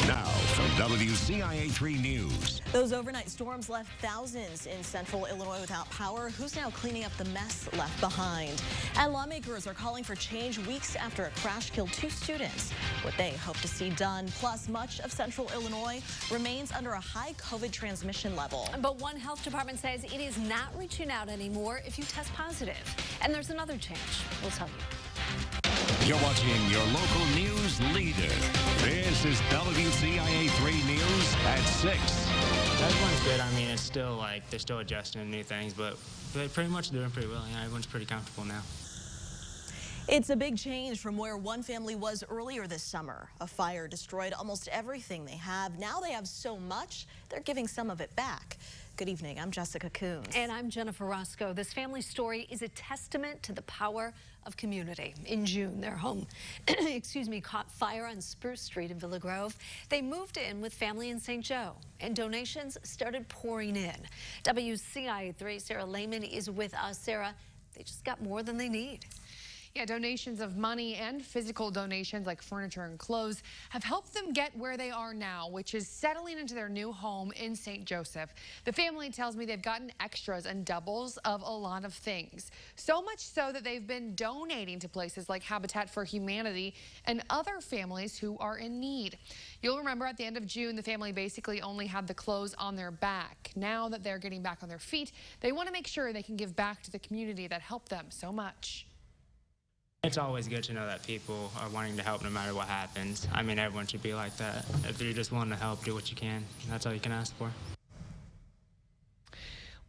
Now, from WCIA3 News. Those overnight storms left thousands in central Illinois without power. Who's now cleaning up the mess left behind? And lawmakers are calling for change weeks after a crash killed 2 students. What they hope to see done. Plus, much of central Illinois remains under a high COVID transmission level. But one health department says it is not reaching out anymore if you test positive. And there's another change. We'll tell you. You're watching your local news leader. This is WCIA3 News at 6. Everyone's good. I mean, it's still like they're still adjusting to new things, but they're pretty much doing pretty well. Yeah, everyone's pretty comfortable now. It's a big change from where one family was earlier this summer. A fire destroyed almost everything they have. Now they have so much, they're giving some of it back. Good evening, I'm Jessica Coons. And I'm Jennifer Roscoe. This family story is a testament to the power of community. In June, their home, caught fire on Spruce Street in Villa Grove. They moved in with family in St. Joe, and donations started pouring in. WCIA3 Sarah Lehman is with us. Sarah, they just got more than they need. Yeah, donations of money and physical donations like furniture and clothes have helped them get where they are now, which is settling into their new home in St. Joseph. The family tells me they've gotten extras and doubles of a lot of things. So much so that they've been donating to places like Habitat for Humanity and other families who are in need. You'll remember at the end of June, the family basically only had the clothes on their back. Now that they're getting back on their feet, they want to make sure they can give back to the community that helped them so much. It's always good to know that people are wanting to help no matter what happens. I mean, everyone should be like that. If you're just wanting to help, do what you can. That's all you can ask for.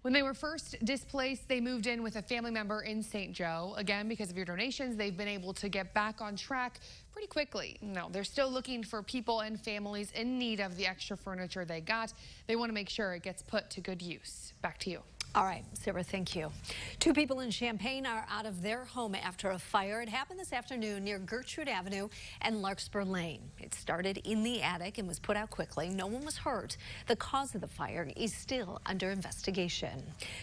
When they were first displaced, they moved in with a family member in St. Joe. Again, because of your donations, they've been able to get back on track pretty quickly. No, they're still looking for people and families in need of the extra furniture they got. They want to make sure it gets put to good use. Back to you. All right, Sarah, thank you. 2 people in Champaign are out of their home after a fire. It happened this afternoon near Gertrude Avenue and Larkspur Lane. It started in the attic and was put out quickly. No one was hurt. The cause of the fire is still under investigation.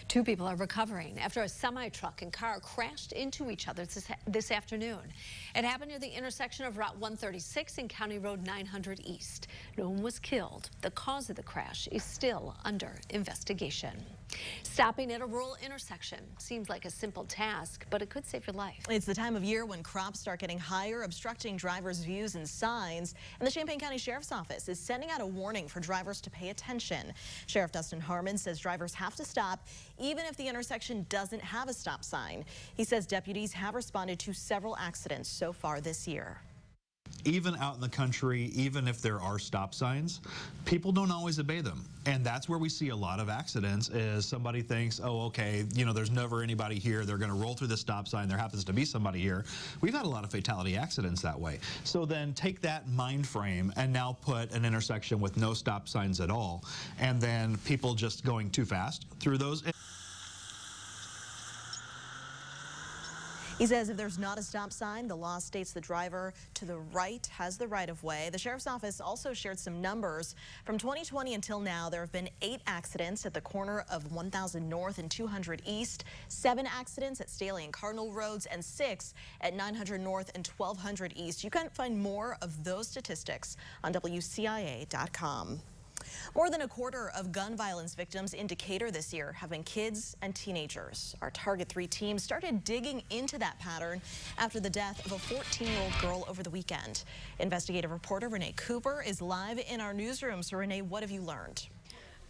2 people are recovering after a semi-truck and car crashed into each other this afternoon. It happened near the intersection of Route 136 and County Road 900 East. No one was killed. The cause of the crash is still under investigation. Stopping at a rural intersection seems like a simple task, but it could save your life. It's the time of year when crops start getting higher, obstructing drivers' views and signs. And the Champaign County Sheriff's Office is sending out a warning for drivers to pay attention. Sheriff Dustin Harmon says drivers have to stop even if the intersection doesn't have a stop sign. He says deputies have responded to several accidents so far this year. Even out in the country, even if there are stop signs, people don't always obey them. And that's where we see a lot of accidents is somebody thinks, oh, okay, you know, there's never anybody here. They're going to roll through the stop sign. There happens to be somebody here. We've had a lot of fatality accidents that way. So then take that mind frame and now put an intersection with no stop signs at all. And then people just going too fast through those. He says if there's not a stop sign, the law states the driver to the right has the right of way. The Sheriff's Office also shared some numbers. From 2020 until now, there have been 8 accidents at the corner of 1000 North and 200 East, 7 accidents at Staley and Cardinal Roads, and 6 at 900 North and 1200 East. You can find more of those statistics on WCIA.com. More than a quarter of gun violence victims in Decatur this year have been kids and teenagers. Our Target 3 team started digging into that pattern after the death of a 14-year-old girl over the weekend. Investigative reporter Renee Cooper is live in our newsroom. So Renee, what have you learned?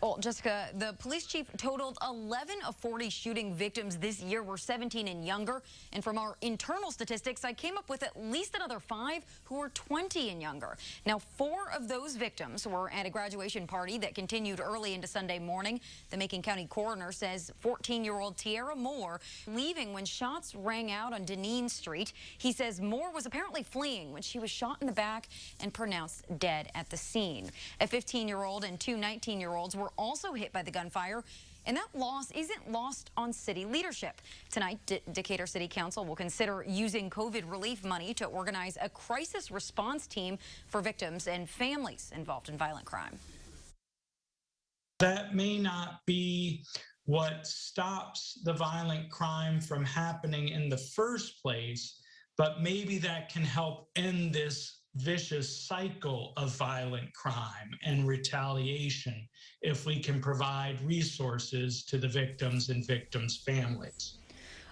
Well, Jessica, the police chief totaled 11 of 40 shooting victims this year were 17 and younger. And from our internal statistics, I came up with at least another 5 who were 20 and younger. Now, 4 of those victims were at a graduation party that continued early into Sunday morning. The Macon County coroner says 14-year-old Tiara Moore leaving when shots rang out on Deneen Street. He says Moore was apparently fleeing when she was shot in the back and pronounced dead at the scene. A 15-year-old and 2 19-year-olds were also hit by the gunfire, and that loss isn't lost on city leadership. Tonight, Decatur City Council will consider using COVID relief money to organize a crisis response team for victims and families involved in violent crime. That may not be what stops the violent crime from happening in the first place, but maybe that can help end this vicious cycle of violent crime and retaliation if we can provide resources to the victims and victims' families.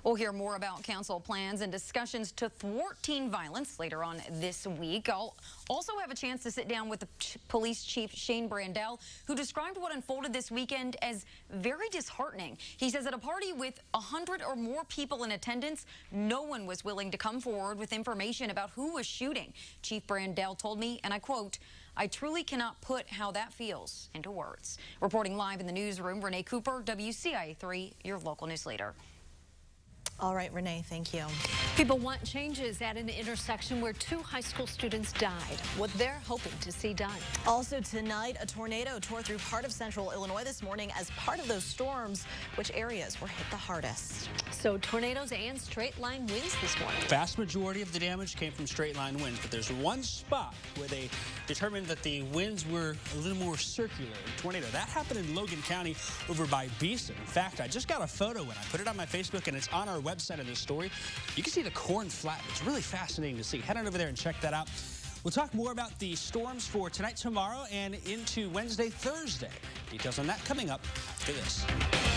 We'll hear more about council plans and discussions to thwart teen violence later on this week. I'll also have a chance to sit down with the police chief, Shane Brandel, who described what unfolded this weekend as very disheartening. He says at a party with 100 or more people in attendance, no one was willing to come forward with information about who was shooting. Chief Brandel told me, and I quote, "I truly cannot put how that feels into words." Reporting live in the newsroom, Renee Cooper, WCIA3, your local news leader. All right, Renee, thank you. People want changes at an intersection where 2 high school students died. What they're hoping to see done. Also tonight, a tornado tore through part of central Illinois this morning as part of those storms. Which areas were hit the hardest? So tornadoes and straight line winds this morning. Vast majority of the damage came from straight line winds, but there's one spot where they determined that the winds were a little more circular. Tornado. That happened in Logan County over by Beeson. In fact, I just got a photo and I put it on my Facebook, and it's on our website of this story. You can see the corn flat. It's really fascinating to see. Head on over there and check that out. We'll talk more about the storms for tonight, tomorrow, and into Wednesday, Thursday. Details on that coming up after this.